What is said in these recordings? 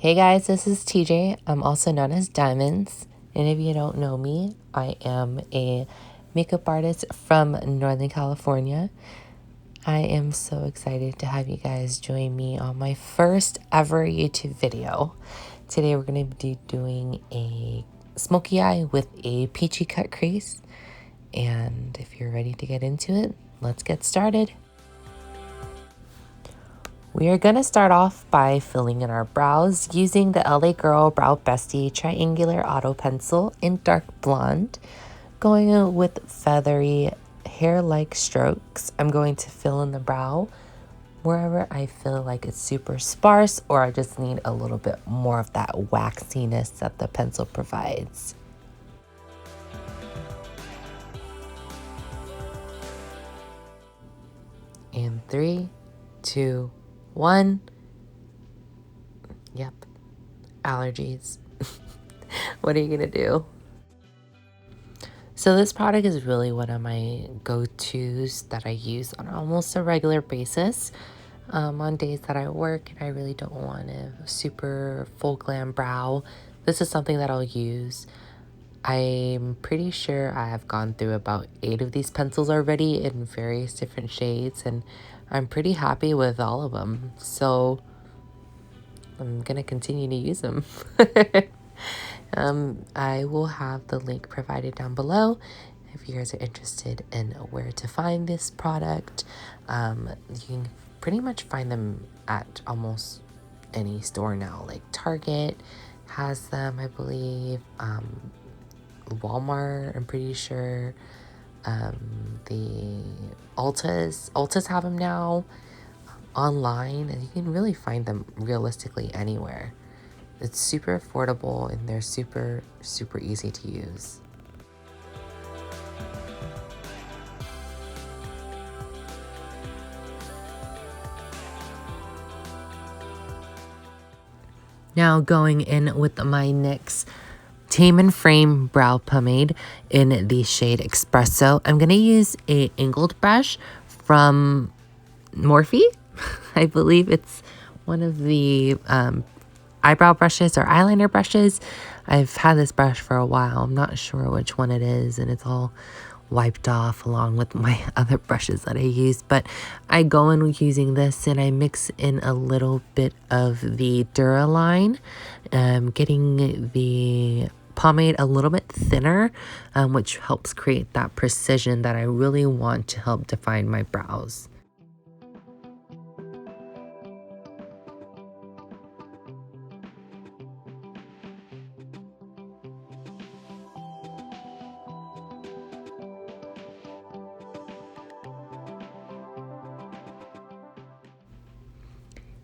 Hey guys, this is TJ. I'm also known as Diamonds. And if you don't know me, I am a makeup artist from Northern California. I am so excited to have you guys join me on my first ever YouTube video. Today we're going to be doing a smoky eye with a peachy cut crease. And if you're ready to get into it, let's get started. We are going to start off by filling in our brows using the LA Girl Brow Bestie Triangular Auto Pencil in dark blonde. Going with feathery hair-like strokes, I'm going to fill in the brow wherever I feel like it's super sparse or I just need a little bit more of that waxiness that the pencil provides. In 3, 2, 1. Yep, allergies. What are you gonna do? So this product is really one of my go-tos that I use on almost a regular basis. On days that I work and I really don't want a super full glam brow, this is something that I'll use. I'm pretty sure I have gone through about 8 of these pencils already in various different shades, and I'm pretty happy with all of them. So I'm gonna continue to use them. I will have the link provided down below if you guys are interested in where to find this product. You can pretty much find them at almost any store now, like Target has them, I believe. Walmart, I'm pretty sure. The Ultas have them now online, and you can really find them realistically anywhere. It's super affordable and they're super easy to use. Now going in with my NYX Tame and Frame Brow Pomade in the shade Espresso. I'm going to use a angled brush from Morphe. I believe it's one of the eyebrow brushes or eyeliner brushes. I've had this brush for a while. I'm not sure which one it is, and it's all wiped off along with my other brushes that I use. But I go in using this and I mix in a little bit of the Duraline, getting the pomade a little bit thinner, which helps create that precision that I really want to help define my brows.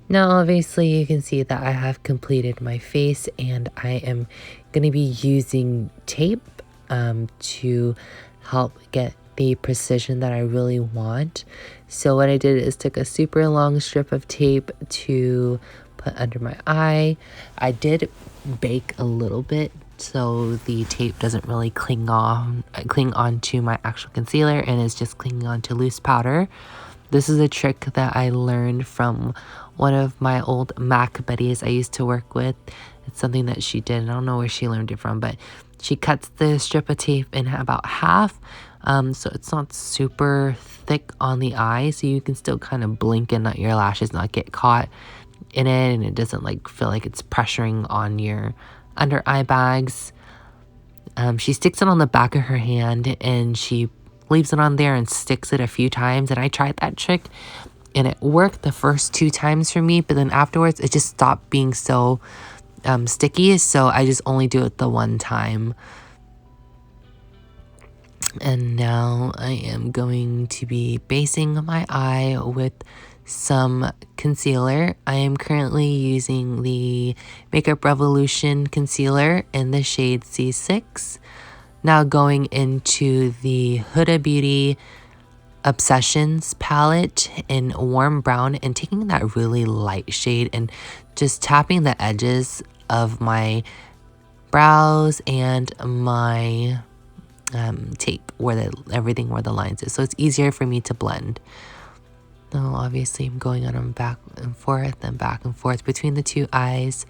Now, obviously, you can see that I have completed my face and I am going to be using tape to help get the precision that I really want. So what I did is took a super long strip of tape to put under my eye. I did bake a little bit so the tape doesn't really cling on to my actual concealer and is just clinging on to loose powder. This is a trick that I learned from one of my old Mac buddies I used to work with. It's something that she did. I don't know where she learned it from, but she cuts the strip of tape in about half, so it's not super thick on the eye, so you can still kind of blink and let your lashes not get caught in it, and it doesn't like feel like it's pressuring on your under eye bags. She sticks it on the back of her hand and she leaves it on there and sticks it a few times, and I tried that trick and it worked the first 2 times for me, but then afterwards it just stopped being so sticky, so I just only do it the one time. And now I am going to be basing my eye with some concealer. I am currently using the Makeup Revolution concealer in the shade C6. Now going into the Huda Beauty Obsessions palette in warm brown and taking that really light shade and just tapping the edges of my brows and my tape where everything where the lines is, so it's easier for me to blend. Now obviously I'm going on them back and forth between the 2 eyes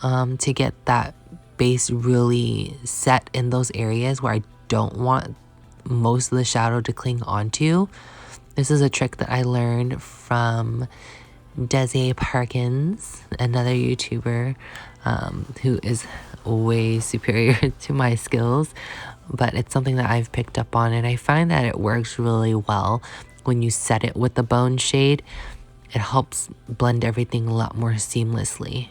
to get that base really set in those areas where I don't want most of the shadow to cling onto. This is a trick that I learned from Desi Parkins, another YouTuber who is way superior to my skills, but it's something that I've picked up on, and I find that it works really well when you set it with the bone shade. It helps blend everything a lot more seamlessly.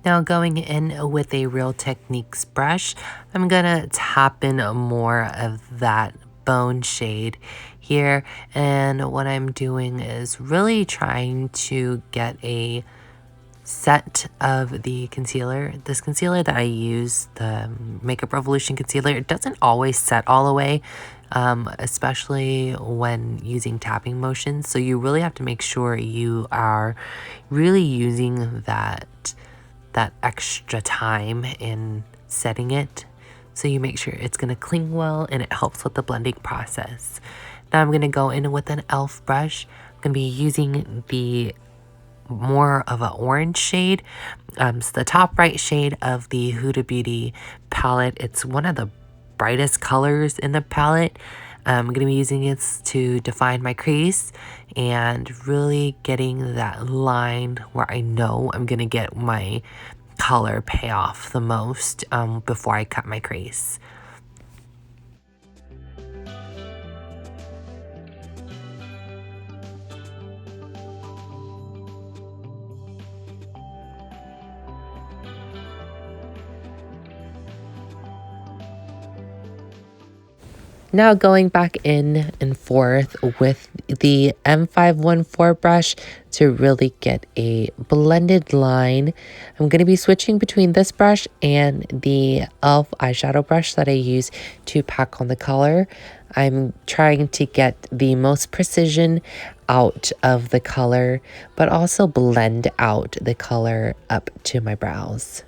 Now going in with a Real Techniques brush, I'm gonna tap in more of that bone shade here. And what I'm doing is really trying to get a set of the concealer. This concealer that I use, the Makeup Revolution concealer, it doesn't always set all the way, especially when using tapping motions. So you really have to make sure you are really using that extra time in setting it, so you make sure it's going to cling well and it helps with the blending process. Now I'm going to go in with an e.l.f. brush. I'm going to be using the more of an orange shade. It's the top right shade of the Huda Beauty palette. It's one of the brightest colors in the palette. I'm going to be using it to define my crease and really getting that line where I know I'm going to get my color pay off the most before I cut my crease. Now going back in and forth with the M514 brush to really get a blended line. I'm going to be switching between this brush and the e.l.f. eyeshadow brush that I use to pack on the color. I'm trying to get the most precision out of the color, but also blend out the color up to my brows.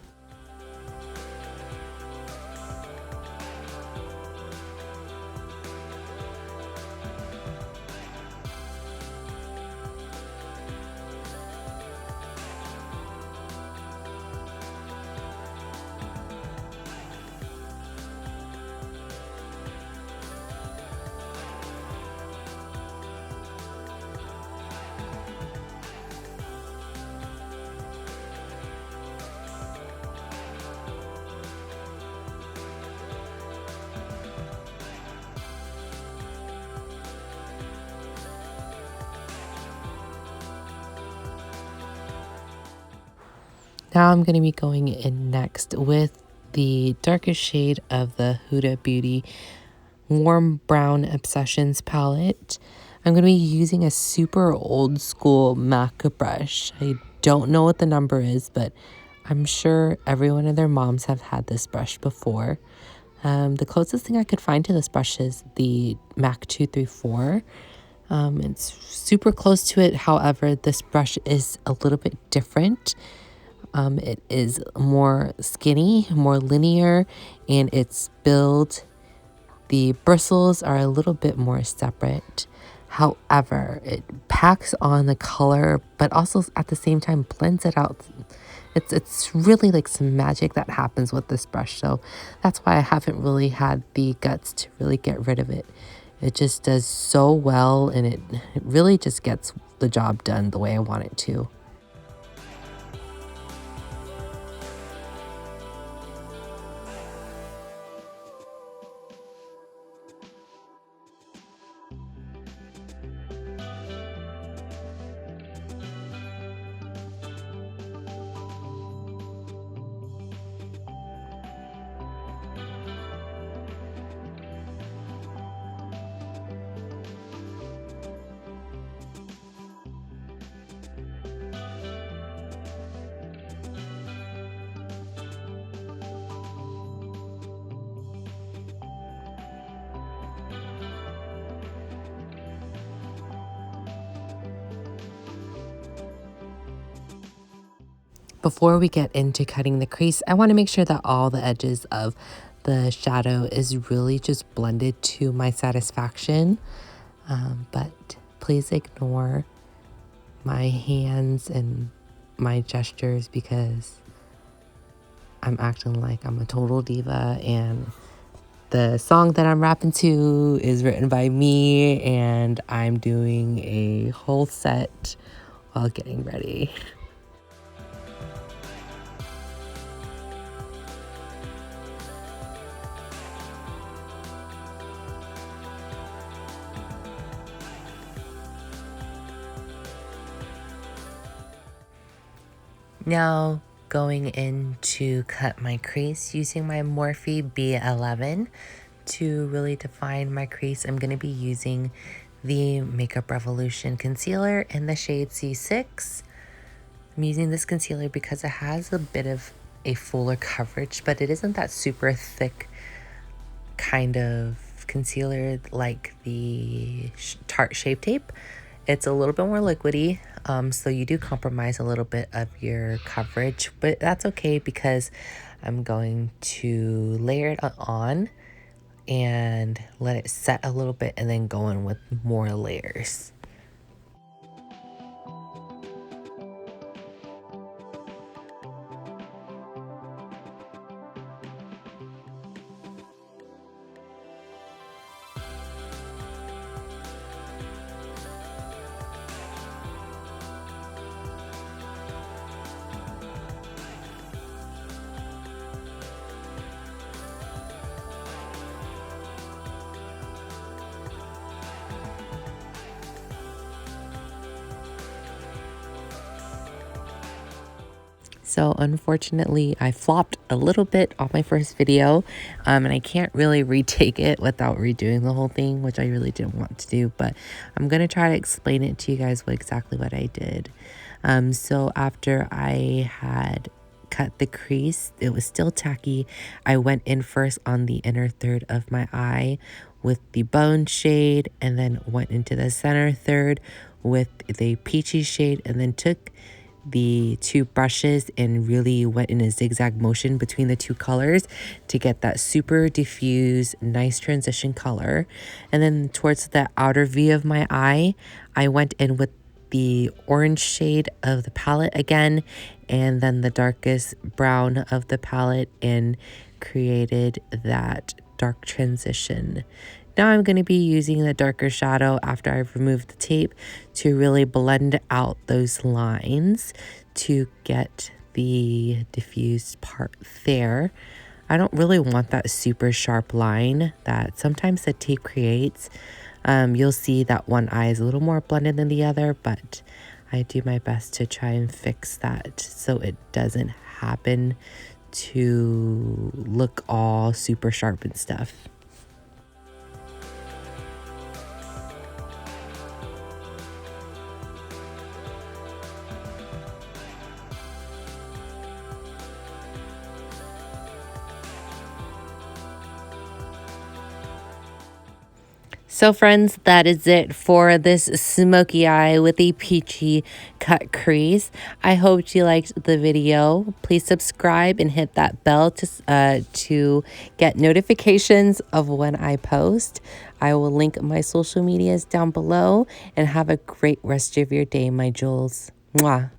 Now I'm going to be going in next with the darkest shade of the Huda Beauty Warm Brown Obsessions palette. I'm going to be using a super old school MAC brush. I don't know what the number is, but I'm sure everyone and their moms have had this brush before. The closest thing I could find to this brush is the MAC 234. It's super close to it. However, this brush is a little bit different. It is more skinny, more linear, and its build, the bristles are a little bit more separate. However, it packs on the color, but also at the same time blends it out. It's really like some magic that happens with this brush. So that's why I haven't really had the guts to really get rid of it. It just does so well, and it really just gets the job done the way I want it to. Before we get into cutting the crease, I want to make sure that all the edges of the shadow is really just blended to my satisfaction. But please ignore my hands and my gestures because I'm acting like I'm a total diva, and the song that I'm rapping to is written by me, and I'm doing a whole set while getting ready. Now going in to cut my crease using my Morphe B11 to really define my crease. I'm going to be using the Makeup Revolution concealer in the shade C6. I'm using this concealer because it has a bit of a fuller coverage, but it isn't that super thick kind of concealer like the Tarte Shape Tape. It's a little bit more liquidy, so you do compromise a little bit of your coverage, but that's okay because I'm going to layer it on and let it set a little bit and then go in with more layers. So unfortunately, I flopped a little bit on my first video, and I can't really retake it without redoing the whole thing, which I really didn't want to do, but I'm going to try to explain it to you guys exactly what I did. So after I had cut the crease, it was still tacky. I went in first on the inner third of my eye with the bone shade, and then went into the center third with the peachy shade, and then took the two brushes and really went in a zigzag motion between the two colors to get that super diffuse, nice transition color. And then towards the outer V of my eye, I went in with the orange shade of the palette again, and then the darkest brown of the palette, and created that dark transition. Now I'm going to be using the darker shadow after I've removed the tape to really blend out those lines to get the diffused part there. I don't really want that super sharp line that sometimes the tape creates. You'll see that one eye is a little more blended than the other, but I do my best to try and fix that so it doesn't happen to look all super sharp and stuff. So friends, that is it for this smoky eye with a peachy cut crease. I hope you liked the video. Please subscribe and hit that bell to get notifications of when I post. I will link my social medias down below, and have a great rest of your day, my jewels. Mwah.